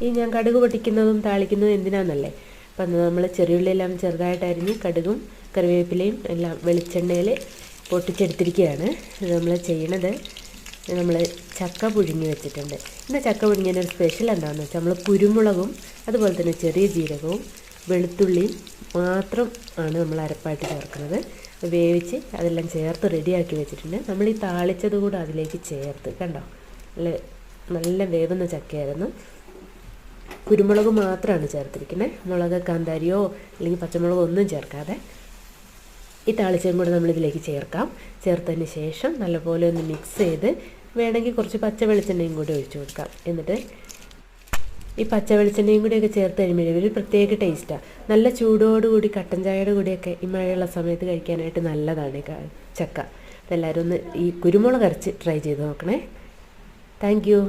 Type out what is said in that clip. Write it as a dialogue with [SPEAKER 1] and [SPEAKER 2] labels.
[SPEAKER 1] ഈ ഞാൻ കടുക് പൊട്ടിക്കുന്നതും താളിക്കുന്നതും എന്തിനാണെന്നല്ലേ, അപ്പം നമ്മൾ ചെറിയുള്ളിയെല്ലാം ചെറുതായിട്ട് അരിഞ്ഞ് കടുകും കറിവേപ്പിലയും എല്ലാം വെളിച്ചെണ്ണയിൽ പൊട്ടിച്ചെടുത്തിരിക്കുകയാണ്. ഇത് നമ്മൾ ചെയ്യണത്, നമ്മൾ ചക്ക പുഴുങ്ങി വെച്ചിട്ടുണ്ട്. ഇന്ന് ചക്ക പുഴുങ്ങിയതിനൊരു സ്പെഷ്യൽ എന്താണെന്ന് വെച്ചാൽ നമ്മൾ കുരുമുളകും അതുപോലെ തന്നെ ചെറിയ ജീരകവും വെളുത്തുള്ളിയും മാത്രം ആണ് നമ്മൾ അരപ്പായിട്ട് ചേർക്കുന്നത്. വേവിച്ച് അതെല്ലാം ചേർത്ത് റെഡിയാക്കി വെച്ചിട്ടുണ്ട്. നമ്മൾ ഈ താളിച്ചത് കൂടെ അതിലേക്ക് ചേർത്ത്, കണ്ടോ, നല്ല വേവുന്ന ചക്കയായിരുന്നു. കുരുമുളക് മാത്രമാണ് ചേർത്തിരിക്കുന്നത്. മുളക് കാന്താരിയോ അല്ലെങ്കിൽ പച്ചമുളകോ ഒന്നും ചേർക്കാതെ ഈ താളിച്ചതും കൂടെ നമ്മളിതിലേക്ക് ചേർക്കാം. ചേർത്തതിന് ശേഷം നല്ലപോലെ ഒന്ന് മിക്സ് ചെയ്ത് വേണമെങ്കിൽ കുറച്ച് പച്ച വെളിച്ചെണ്ണയും കൂടി ഒഴിച്ചു കൊടുക്കാം. എന്നിട്ട് ഈ പച്ച വെളിച്ചെണ്ണയും കൂടിയൊക്കെ ചേർത്ത് കഴിയുമ്പോൾ ഒരു പ്രത്യേക ടേസ്റ്റാണ്. നല്ല ചൂടോടുകൂടി കട്ടൻ ചായയുടെ കൂടിയൊക്കെ ഈ മഴയുള്ള സമയത്ത് കഴിക്കാനായിട്ട് നല്ലതാണ് ചക്ക. അതെല്ലാവരും ഒന്ന് ഈ കുരുമുളക് അരച്ച് ട്രൈ ചെയ്ത് നോക്കണേ. Thank you.